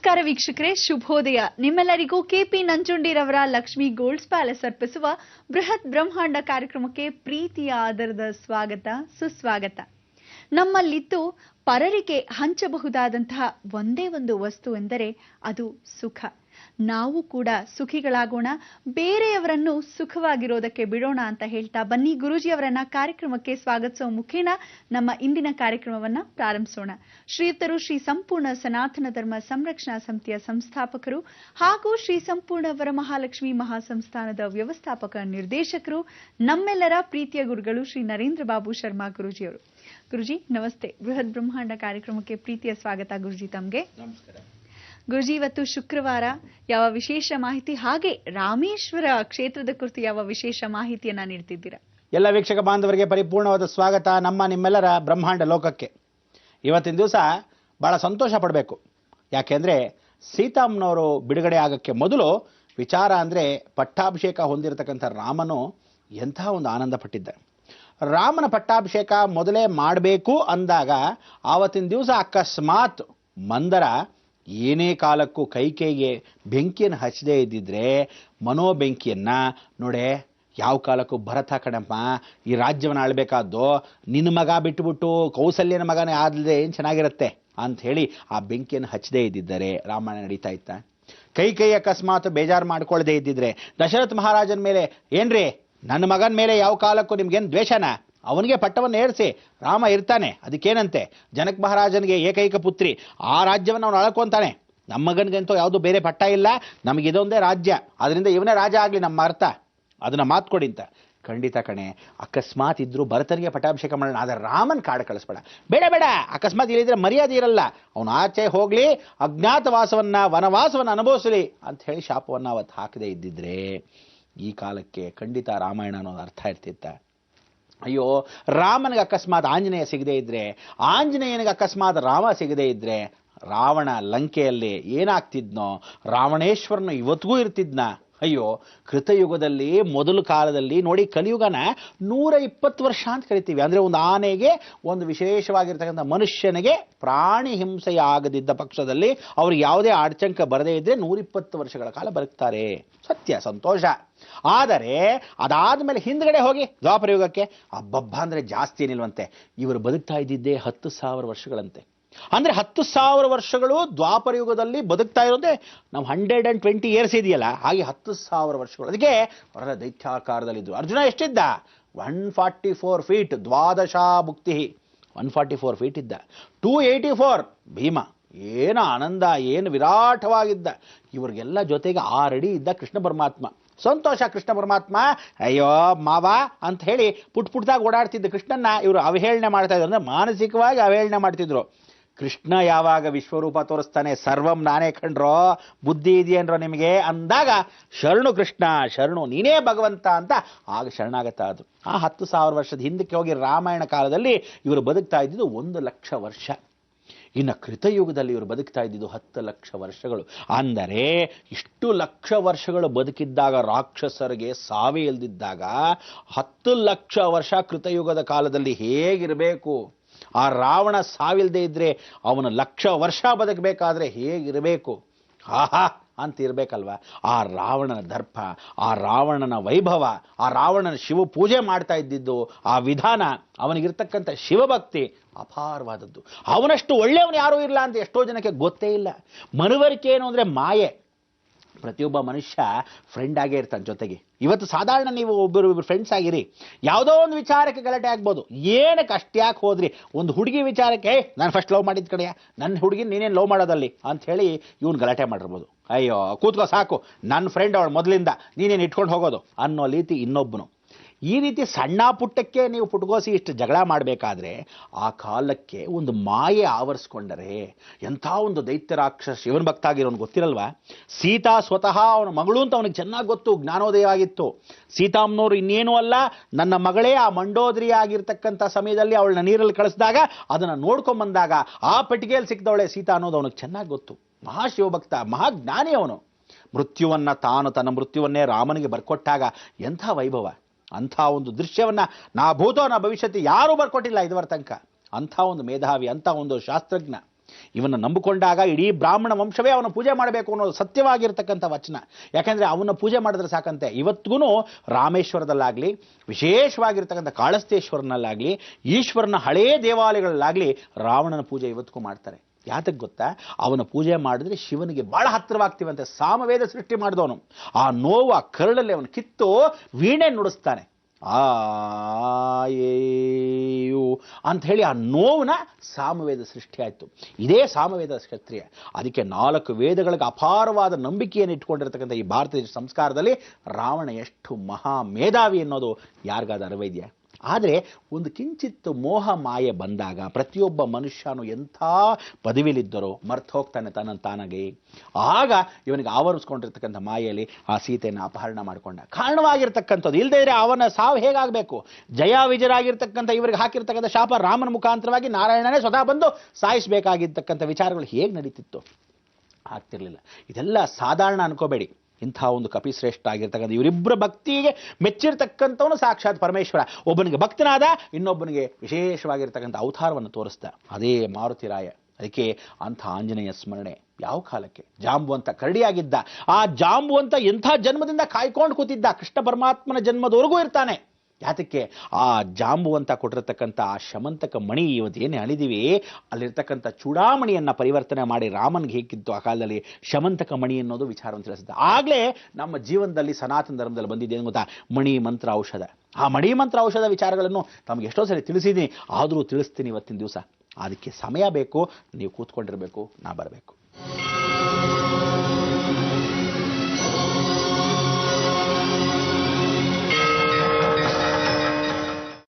ನಮಸ್ಕಾರ ವೀಕ್ಷಕರೇ, ಶುಭೋದಯ. ನಿಮ್ಮೆಲ್ಲರಿಗೂ ಕೆಪಿ ನಂಜುಂಡಿರವರ ಲಕ್ಷ್ಮಿ ಗೋಲ್ಡ್ಸ್ ಪ್ಯಾಲೇಸ್ ಅರ್ಪಿಸುವ ಬೃಹತ್ ಬ್ರಹ್ಮಾಂಡ ಕಾರ್ಯಕ್ರಮಕ್ಕೆ ಪ್ರೀತಿಯ ಆದರದ ಸ್ವಾಗತ, ಸುಸ್ವಾಗತ. ನಮ್ಮಲ್ಲಿದ್ದು ಪರರಿಗೆ ಹಂಚಬಹುದಾದಂತಹ ಒಂದೇ ಒಂದು ವಸ್ತು ಎಂದರೆ ಅದು ಸುಖ. ನಾವು ಕೂಡ ಸುಖಿಗಳಾಗೋಣ, ಬೇರೆಯವರನ್ನು ಸುಖವಾಗಿರೋದಕ್ಕೆ ಬಿಡೋಣ ಅಂತ ಹೇಳ್ತಾ ಬನ್ನಿ ಗುರೂಜಿ ಅವರನ್ನ ಕಾರ್ಯಕ್ರಮಕ್ಕೆ ಸ್ವಾಗತಿಸುವ ಮುಖೇನ ನಮ್ಮ ಇಂದಿನ ಕಾರ್ಯಕ್ರಮವನ್ನ ಪ್ರಾರಂಭಿಸೋಣ. ಶ್ರೀಯುತರು ಶ್ರೀ ಸಂಪೂರ್ಣ ಸನಾತನ ಧರ್ಮ ಸಂರಕ್ಷಣಾ ಸಮಿತಿಯ ಸಂಸ್ಥಾಪಕರು ಹಾಗೂ ಶ್ರೀ ಸಂಪೂರ್ಣ ವರಮಹಾಲಕ್ಷ್ಮಿ ಮಹಾಸಂಸ್ಥಾನದ ವ್ಯವಸ್ಥಾಪಕ ನಿರ್ದೇಶಕರು, ನಮ್ಮೆಲ್ಲರ ಪ್ರೀತಿಯ ಗುರುಗಳು ಶ್ರೀ ನರೇಂದ್ರ ಬಾಬು ಶರ್ಮಾ ಗುರೂಜಿಯವರು. ಗುರುಜಿ ನಮಸ್ತೆ. ಬೃಹತ್ ಬ್ರಹ್ಮಾಂಡ ಕಾರ್ಯಕ್ರಮಕ್ಕೆ ಪ್ರೀತಿಯ ಸ್ವಾಗತ ಗುರುಜಿ ತಮ್ಗೆ. ನಮಸ್ಕಾರ ಗುರುಜಿ. ಇವತ್ತು ಶುಕ್ರವಾರ, ಯಾವ ವಿಶೇಷ ಮಾಹಿತಿ, ಹಾಗೆ ರಾಮೇಶ್ವರ ಕ್ಷೇತ್ರದ ಕುರಿತು ಯಾವ ವಿಶೇಷ ಮಾಹಿತಿಯನ್ನ ನೀಡ್ತಿದ್ದೀರಾ? ಎಲ್ಲ ವೀಕ್ಷಕ ಬಾಂಧವರಿಗೆ ಪರಿಪೂರ್ಣವಾದ ಸ್ವಾಗತ ನಿಮ್ಮೆಲ್ಲರ ಬ್ರಹ್ಮಾಂಡ ಲೋಕಕ್ಕೆ. ಇವತ್ತಿನ ದಿವಸ ಬಹಳ ಸಂತೋಷ ಪಡಬೇಕು. ಯಾಕೆಂದ್ರೆ ಸೀತಾಮ್ಮನವರು ಬಿಡುಗಡೆ ಆಗಕ್ಕೆ ಮೊದಲು ವಿಚಾರ ಅಂದ್ರೆ ಪಟ್ಟಾಭಿಷೇಕ ಹೊಂದಿರತಕ್ಕಂಥ ರಾಮನು ಎಂಥ ಒಂದು ಆನಂದ ಪಟ್ಟಿದ್ದ. ರಾಮನ ಪಟ್ಟಾಭಿಷೇಕ ಮೊದಲೇ ಮಾಡಬೇಕು ಅಂದಾಗ ಆವತ್ತಿನ ದಿವಸ ಅಕಸ್ಮಾತ್ ಮಂದರ ಏನೇ ಕಾಲಕ್ಕೂ ಕೈಕೈಗೆ ಬೆಂಕಿಯನ್ನು ಹಚ್ಚದೇ ಇದ್ದಿದ್ರೆ ಮನೋಬೆಂಕಿಯನ್ನ ನೋಡೆ, ಯಾವ ಕಾಲಕ್ಕೂ ಭರತ ಕಣಪ್ಪ ಈ ರಾಜ್ಯವನ್ನು ಆಳ್ಬೇಕಾದ್ದು, ನಿನ್ನ ಮಗ ಬಿಟ್ಟುಬಿಟ್ಟು ಕೌಸಲ್ಯನ ಮಗನೇ ಆದಲ್ದೆ ಏನು ಚೆನ್ನಾಗಿರುತ್ತೆ ಅಂತ ಹೇಳಿ ಆ ಬೆಂಕಿಯನ್ನು ಹಚ್ಚದೇ ಇದ್ದಿದ್ದರೆ ರಾಮಾಯಣ ನಡೀತಾ ಇತ್ತ. ಕೈ ಅಕಸ್ಮಾತ್ ಬೇಜಾರು ಮಾಡ್ಕೊಳ್ಳದೆ ಇದ್ದಿದ್ರೆ ದಶರಥ ಮಹಾರಾಜನ ಮೇಲೆ ಏನ್ರಿ ನನ್ನ ಮಗನ ಮೇಲೆ ಯಾವ ಕಾಲಕ್ಕೂ ನಿಮ್ಗೇನು ದ್ವೇಷನ, ಅವನಿಗೆ ಪಟ್ಟವನ್ನು ಏರಿಸಿ ರಾಮ ಇರ್ತಾನೆ, ಅದಕ್ಕೇನಂತೆ, ಜನಕ ಮಹಾರಾಜನಿಗೆ ಏಕೈಕ ಪುತ್ರಿ, ಆ ರಾಜ್ಯವನ್ನು ಅವನು ಅಳ್ಕೊಂತಾನೆ, ನಮ್ಮ ಮಗನಿಗಂತೂ ಯಾವುದು ಬೇರೆ ಪಟ್ಟ ಇಲ್ಲ, ನಮಗಿದೊಂದೇ ರಾಜ್ಯ, ಅದರಿಂದ ಇವನೇ ರಾಜ ಆಗಲಿ ನಮ್ಮ ಅರ್ಥ, ಅದನ್ನ ಮಾತು ಕೊಡಿ ಅಂತ. ಖಂಡಿತ ಕಣೆ, ಅಕಸ್ಮಾತ್ ಇದ್ರು ಭರತನಿಗೆ ಪಟ್ಟಾಭಿಷೇಕ ಮಾಡೋಣ, ಆದರೆ ರಾಮನ್ ಕಾಡು ಕಳಿಸ್ಬೇಡ, ಬೇಡ ಬೇಡ, ಅಕಸ್ಮಾತ್ ಇಲ್ಲಿದ್ರೆ ಮರ್ಯಾದೆ ಇರಲ್ಲ, ಅವನು ಆಚೆ ಹೋಗ್ಲಿ, ಅಜ್ಞಾತವಾಸವನ್ನ ವನವಾಸವನ್ನು ಅನುಭವಿಸಲಿ ಅಂತ ಹೇಳಿ ಶಾಪವನ್ನು ಅವತ್ತು ಹಾಕದೇ ಇದ್ದಿದ್ರೆ ಈ ಕಾಲಕ್ಕೆ ಖಂಡಿತ ರಾಮಾಯಣ ಅನ್ನೋದು ಅರ್ಥ ಇರ್ತಿತ್ತ. ಅಯ್ಯೋ, ರಾಮನಿಗೆ ಅಕಸ್ಮಾತ್ ಆಂಜನೇಯ ಸಿಗದೇ ಇದ್ರೆ, ಆಂಜನೇಯನಿಗೆ ಅಕಸ್ಮಾತ್ ರಾಮ ಸಿಗದೇ ಇದ್ರೆ ರಾವಣ ಲಂಕೆಯಲ್ಲಿ ಏನಾಗ್ತಿದ್ನೋ, ರಾವಣೇಶ್ವರನು ಇವತ್ತಿಗೂ ಇರ್ತಿದ್ನ. ಅಯ್ಯೋ, ಕೃತಯುಗದಲ್ಲಿ ಮೊದಲು ಕಾಲದಲ್ಲಿ ನೋಡಿ, ಕಲಿಯುಗನ 120 ವರ್ಷ ಅಂತ ಕರಿತೀವಿ. ಅಂದರೆ ಒಂದು ಆನೆಗೆ, ಒಂದು ವಿಶೇಷವಾಗಿರ್ತಕ್ಕಂಥ ಮನುಷ್ಯನಿಗೆ ಪ್ರಾಣಿ ಹಿಂಸೆಯಾಗದಿದ್ದ ಪಕ್ಷದಲ್ಲಿ ಅವ್ರಿಗೆ ಯಾವುದೇ ಆಡ್ಚಂಕ ಬರದೇ ಇದ್ರೆ 120 ವರ್ಷಗಳ ಕಾಲ ಬದುಕ್ತಾರೆ. ಸತ್ಯ, ಸಂತೋಷ. ಆದರೆ ಅದಾದ್ಮೇಲೆ ಹಿಂದ್ಗಡೆ ಹೋಗಿ ದ್ವಾಪರ ಯುಗಕ್ಕೆ ಅಬ್ಬಬ್ಬ ಅಂದ್ರೆ ಜಾಸ್ತಿ ಏನಿಲ್ವಂತೆ, ಇವರು ಬದುಕ್ತಾ ಇದ್ದಿದ್ದೇ 10,000 ವರ್ಷಗಳಂತೆ. ಅಂದ್ರೆ 10,000 ವರ್ಷಗಳು ದ್ವಾಪರ ಯುಗದಲ್ಲಿ ಬದುಕ್ತಾ ಇರೋದೇ ನಾವು 120 ಇಯರ್ಸ್ ಇದೆಯಲ್ಲ, ಹಾಗೆ 10,000 ವರ್ಷಗಳು. ಅದಕ್ಕೆ ಅವರ ದೈತ್ಯಾಕಾರದಲ್ಲಿದ್ದು. ಅರ್ಜುನ ಎಷ್ಟಿದ್ದ? 144 ಫೀಟ್, ದ್ವಾದಶ ಭುಕ್ತಿ, 144 ಫೀಟ್ ಇದ್ದ. 284 ಭೀಮ, ಏನು ಆನಂದ, ಏನು ವಿರಾಟವಾಗಿದ್ದ. ಇವ್ರಿಗೆಲ್ಲ ಜೊತೆಗೆ 6 ಅಡಿ ಇದ್ದ ಕೃಷ್ಣ ಪರಮಾತ್ಮ. ಸಂತೋಷ, ಕೃಷ್ಣ ಪರಮಾತ್ಮ ಅಯ್ಯೋ ಮಾವ ಅಂತ ಹೇಳಿ ಪುಟ್ಟಾಗಿ ಓಡಾಡ್ತಿದ್ದ ಕೃಷ್ಣನ್ನ ಇವರು ಅವಹೇಳನೆ ಮಾಡ್ತಾ ಇದ್ರು, ಅಂದ್ರೆ ಮಾನಸಿಕವಾಗಿ ಅವಹೇಳನೆ ಮಾಡ್ತಿದ್ರು. ಕೃಷ್ಣ ಯಾವಾಗ ವಿಶ್ವರೂಪ ತೋರಿಸ್ತಾನೆ, ಸರ್ವಂ ನಾನೇ ಕಂಡ್ರೋ, ಬುದ್ಧಿ ಇದೆಯೇನ್ರೋ ನಿಮಗೆ ಅಂದಾಗ, ಶರಣು ಕೃಷ್ಣ, ಶರಣು ನೀನೇ ಭಗವಂತ ಅಂತ ಆಗ ಶರಣಾಗತ ಅದು. ಆ 10,000 ವರ್ಷದ ಹಿಂದಕ್ಕೆ ಹೋಗಿ ರಾಮಾಯಣ ಕಾಲದಲ್ಲಿ ಇವರು ಬದುಕ್ತಾ ಇದ್ದಿದ್ದು 1,00,000 ವರ್ಷ. ಇನ್ನು ಕೃತಯುಗದಲ್ಲಿ ಇವರು ಬದುಕ್ತಾ ಇದ್ದಿದ್ದು 10 ಲಕ್ಷ ವರ್ಷಗಳು. ಅಂದರೆ ಇಷ್ಟು ಲಕ್ಷ ವರ್ಷಗಳು ಬದುಕಿದ್ದಾಗ ರಾಕ್ಷಸರಿಗೆ ಸಾವೇ ಇಲ್ದಿದ್ದಾಗ 10 ಲಕ್ಷ ವರ್ಷ ಕೃತಯುಗದ ಕಾಲದಲ್ಲಿ ಹೇಗಿರಬೇಕು? ಆ ರಾವಣ ಸಾವಿಲ್ದೇ ಇದ್ರೆ ಅವನು 1,00,000 ವರ್ಷ ಬದುಕಬೇಕಾದ್ರೆ ಹೇಗಿರಬೇಕು? ಆಹಾ ಅಂತ ಇರಬೇಕಲ್ವ. ಆ ರಾವಣನ ದರ್ಪ, ಆ ರಾವಣನ ವೈಭವ, ಆ ರಾವಣನ ಶಿವ ಪೂಜೆ ಮಾಡ್ತಾ ಇದ್ದಿದ್ದು, ಆ ವಿಧಾನ, ಅವನಿಗಿರ್ತಕ್ಕಂಥ ಶಿವಭಕ್ತಿ ಅಪಾರವಾದದ್ದು. ಅವನಷ್ಟು ಒಳ್ಳೆಯವನು ಯಾರೂ ಇಲ್ಲ ಅಂತ ಎಷ್ಟೋ ಜನಕ್ಕೆ ಗೊತ್ತೇ ಇಲ್ಲ. ಮನವರಿಕೆ ಏನು ಅಂದರೆ ಮಾಯೆ. ಪ್ರತಿಯೊಬ್ಬ ಮನುಷ್ಯ ಫ್ರೆಂಡ್ ಆಗೇ ಇರ್ತಾನೆ ಜೊತೆಗೆ. ಇವತ್ತು ಸಾಧಾರಣ ನೀವು ಒಬ್ಬರು ಫ್ರೆಂಡ್ಸ್ ಆಗಿರಿ, ಯಾವುದೋ ಒಂದು ವಿಚಾರಕ್ಕೆ ಗಲಾಟೆ ಆಗ್ಬೋದು, ಏನಕ್ಕೆ ಅಷ್ಟ್ಯಾಕೆ ಹೋದ್ರಿ, ಒಂದು ಹುಡುಗಿ ವಿಚಾರಕ್ಕೆ ನಾನು ಫಸ್ಟ್ ಲವ್ ಮಾಡಿದ ಕಡೆಯ ನನ್ನ ಹುಡುಗಿ ನೀನೇನು ಲವ್ ಮಾಡೋದಲ್ಲಿ ಅಂತ ಹೇಳಿ ಇವನು ಗಲಾಟೆ ಮಾಡಿರ್ಬೋದು. ಅಯ್ಯೋ ಕೂತ್ಕೋ ಸಾಕು, ನನ್ನ ಫ್ರೆಂಡ್ ಅವಳು ಮೊದಲಿಂದ, ನೀನೇನು ಇಟ್ಕೊಂಡು ಹೋಗೋದು ಅನ್ನೋ ರೀತಿ ಇನ್ನೊಬ್ಬನು. ಈ ರೀತಿ ಸಣ್ಣ ಪುಟ್ಟಕ್ಕೆ ನೀವು ಪುಟ್ಗೋಸಿ ಇಷ್ಟು ಜಗಳ ಮಾಡಬೇಕಾದ್ರೆ ಆ ಕಾಲಕ್ಕೆ ಒಂದು ಮಾಯೆ ಆವರಿಸ್ಕೊಂಡರೆ ಎಂಥ ಒಂದು ದೈತ್ಯ ರಾಕ್ಷಸ ಶಿವನ ಭಕ್ತ ಆಗಿರೋನು ಗೊತ್ತಿರಲ್ವಾ? ಸೀತಾ ಸ್ವತಃ ಅವನ ಮಗಳು ಅಂತ ಅವನಿಗೆ ಚೆನ್ನಾಗಿ ಗೊತ್ತು, ಜ್ಞಾನೋದಯ ಆಗಿತ್ತು. ಸೀತಾಮ್ಮನವರು ಇನ್ನೇನೂ ಅಲ್ಲ, ನನ್ನ ಮಗಳೇ. ಆ ಮಂಡೋದರಿ ಆಗಿರ್ತಕ್ಕಂಥ ಸಮಯದಲ್ಲಿ ಅವಳನ್ನ ನೀರಲ್ಲಿ ಕಳಿಸಿದಾಗ ಅದನ್ನು ನೋಡ್ಕೊಂಬಂದಾಗ ಆ ಪೆಟ್ಟಿಗೆಯಲ್ಲಿ ಸಿಕ್ಕಿದವಳೆ ಸೀತಾ ಅನ್ನೋದು ಅವನಿಗೆ ಚೆನ್ನಾಗಿ ಗೊತ್ತು. ಮಹಾಶಿವಭಕ್ತ, ಮಹಾಜ್ಞಾನಿ ಅವನು. ಮೃತ್ಯುವನ್ನ ತಾನು, ತನ್ನ ಮೃತ್ಯುವನ್ನೇ ರಾಮನಿಗೆ ಬರ್ಕೊಟ್ಟಾಗ ಎಂಥ ವೈಭವ! ಅಂಥ ಒಂದು ದೃಶ್ಯವನ್ನ ನಾ ಭೂತೋ ನಾ ಭವಿಷ್ಯತಿ ಯಾರೂ ಬರ್ಕೊಟ್ಟಿಲ್ಲ ಇದುವರ ತನಕ. ಅಂಥ ಒಂದು ಮೇಧಾವಿ, ಅಂಥ ಒಂದು ಶಾಸ್ತ್ರಜ್ಞ. ಇವನ್ನ ನಂಬಿಕೊಂಡಾಗ ಇಡೀ ಬ್ರಾಹ್ಮಣ ವಂಶವೇ ಅವನ ಪೂಜೆ ಮಾಡಬೇಕು ಅನ್ನೋದು ಸತ್ಯವಾಗಿರ್ತಕ್ಕಂಥ ವಚನ. ಯಾಕೆಂದರೆ ಅವನ ಪೂಜೆ ಮಾಡಿದ್ರೆ ಸಾಕಂತೆ. ಇವತ್ತಿಗೂ ರಾಮೇಶ್ವರದಲ್ಲಾಗಲಿ, ವಿಶೇಷವಾಗಿರ್ತಕ್ಕಂಥ ಕಾಳಸ್ತೇಶ್ವರನಲ್ಲಾಗಲಿ, ಈಶ್ವರನ ಹಳೇ ದೇವಾಲಯಗಳಲ್ಲಾಗಲಿ ರಾವಣನ ಪೂಜೆ ಇವತ್ತಿಗೂ ಮಾಡ್ತಾರೆ. ಯಾತಕ್ಕೆ ಗೊತ್ತಾ? ಅವನ ಪೂಜೆ ಮಾಡಿದ್ರೆ ಶಿವನಿಗೆ ಬಹಳ ಹತ್ತಿರವಾಗ್ತೀವಂತೆ. ಸಾಮವೇದ ಸೃಷ್ಟಿ ಮಾಡಿದವನು. ಆ ನೋವು, ಆ ಕರಳಲ್ಲಿ ಅವನು ಕಿತ್ತು ವೀಣೆ ನುಡಿಸ್ತಾನೆ. ಆಯೇಯು ಅಂತ ಹೇಳಿ ಆ ನೋವನ್ನ ಸಾಮವೇದ ಸೃಷ್ಟಿ ಆಯಿತು. ಇದೇ ಸಾಮವೇದ ಕ್ಷತ್ರಿಯ. ಅದಕ್ಕೆ 4 ವೇದಗಳಿಗೆ ಅಪಾರವಾದ ನಂಬಿಕೆಯನ್ನು ಇಟ್ಕೊಂಡಿರ್ತಕ್ಕಂಥ ಈ ಭಾರತೀಯ ಸಂಸ್ಕಾರದಲ್ಲಿ ರಾವಣ ಎಷ್ಟು ಮಹಾ ಮೇಧಾವಿ ಅನ್ನೋದು ಯಾರಿಗಾದ ಅರಿವಿದೆಯಾ? ಆದರೆ ಒಂದು ಕಿಂಚಿತ್ತು ಮೋಹ ಮಾಯೆ ಬಂದಾಗ ಪ್ರತಿಯೊಬ್ಬ ಮನುಷ್ಯನು ಎಂಥ ಪದವಿಲಿದ್ದರೋ ಮರ್ತು ಹೋಗ್ತಾನೆ ತಾನಾಗಿ. ಆಗ ಇವನಿಗೆ ಆವರಿಸ್ಕೊಂಡಿರ್ತಕ್ಕಂಥ ಮಾಯೆಯಲ್ಲಿ ಆ ಸೀತೆಯನ್ನು ಅಪಹರಣ ಮಾಡಿಕೊಂಡ. ಕಾರಣವಾಗಿರ್ತಕ್ಕಂಥದ್ದು ಇಲ್ಲದೇ ಇದ್ರೆ ಅವನ ಸಾವು ಹೇಗಾಗಬೇಕು? ಜಯ ವಿಜಯರಾಗಿರ್ತಕ್ಕಂಥ ಇವರಿಗೆ ಹಾಕಿರ್ತಕ್ಕಂಥ ಶಾಪ ರಾಮನ ಮುಖಾಂತರವಾಗಿ ನಾರಾಯಣನೇ ಸ್ವತಃ ಬಂದು ಸಾಯಿಸಬೇಕಾಗಿರ್ತಕ್ಕಂಥ ವಿಚಾರಗಳು ಹೇಗೆ ನಡೀತಿತ್ತು? ಆಗ್ತಿರ್ಲಿಲ್ಲ. ಇದೆಲ್ಲ ಸಾಧಾರಣ ಅನ್ಕೋಬೇಡಿ. ಇಂಥ ಒಂದು ಕಪಿಶ್ರೇಷ್ಠ ಆಗಿರ್ತಕ್ಕಂಥ ಇವರಿಬ್ಬರ ಭಕ್ತಿಗೆ ಮೆಚ್ಚಿರ್ತಕ್ಕಂಥವನು ಸಾಕ್ಷಾತ್ ಪರಮೇಶ್ವರ. ಒಬ್ಬನಿಗೆ ಭಕ್ತನಾದ, ಇನ್ನೊಬ್ಬನಿಗೆ ವಿಶೇಷವಾಗಿರ್ತಕ್ಕಂಥ ಅವತಾರವನ್ನು ತೋರಿಸ್ದ. ಅದೇ ಮಾರುತಿರಾಯ. ಅದಕ್ಕೆ ಅಂಥ ಆಂಜನೇಯ ಸ್ಮರಣೆ ಯಾವ ಕಾಲಕ್ಕೆ? ಜಾಂಬುವಂತ ಕರಡಿಯಾಗಿದ್ದ. ಆ ಜಾಂಬುವಂತ ಎಂಥ ಜನ್ಮದಿಂದ ಕಾಯ್ಕೊಂಡು ಕೂತಿದ್ದ. ಕೃಷ್ಣ ಪರಮಾತ್ಮನ ಜನ್ಮದವರೆಗೂ ಇರ್ತಾನೆ. ಯಾತಕ್ಕೆ? ಆ ಜಾಂಬುವಂತ ಕೊಟ್ಟಿರ್ತಕ್ಕಂಥ ಆ ಶಮಂತಕ ಮಣಿ ಇವತ್ತೇನು ಅಳಿದೀವಿ, ಅಲ್ಲಿರ್ತಕ್ಕಂಥ ಚೂಡಾಮಣಿಯನ್ನು ಪರಿವರ್ತನೆ ಮಾಡಿ ರಾಮನ್ಗೆ ಹೇಗಿತ್ತು ಆ ಕಾಲದಲ್ಲಿ ಶಮಂತಕ ಮಣಿ ಅನ್ನೋದು ವಿಚಾರವನ್ನು ತಿಳಿಸುತ್ತೆ. ಆಗಲೇ ನಮ್ಮ ಜೀವನದಲ್ಲಿ ಸನಾತನ ಧರ್ಮದಲ್ಲಿ ಬಂದಿದೆ ಗೊತ್ತಾ? ಮಣಿ ಮಂತ್ರ ಔಷಧ. ಆ ಮಣಿ ಮಂತ್ರ ಔಷಧ ವಿಚಾರಗಳನ್ನು ತಮಗೆ ಎಷ್ಟೋ ಸರಿ ತಿಳಿಸಿದ್ದೀನಿ, ಆದರೂ ತಿಳಿಸ್ತೀನಿ ಇವತ್ತಿನ ದಿವಸ. ಅದಕ್ಕೆ ಸಮಯ ಬೇಕು, ನೀವು ಕೂತ್ಕೊಂಡಿರಬೇಕು, ನಾ ಬರಬೇಕು.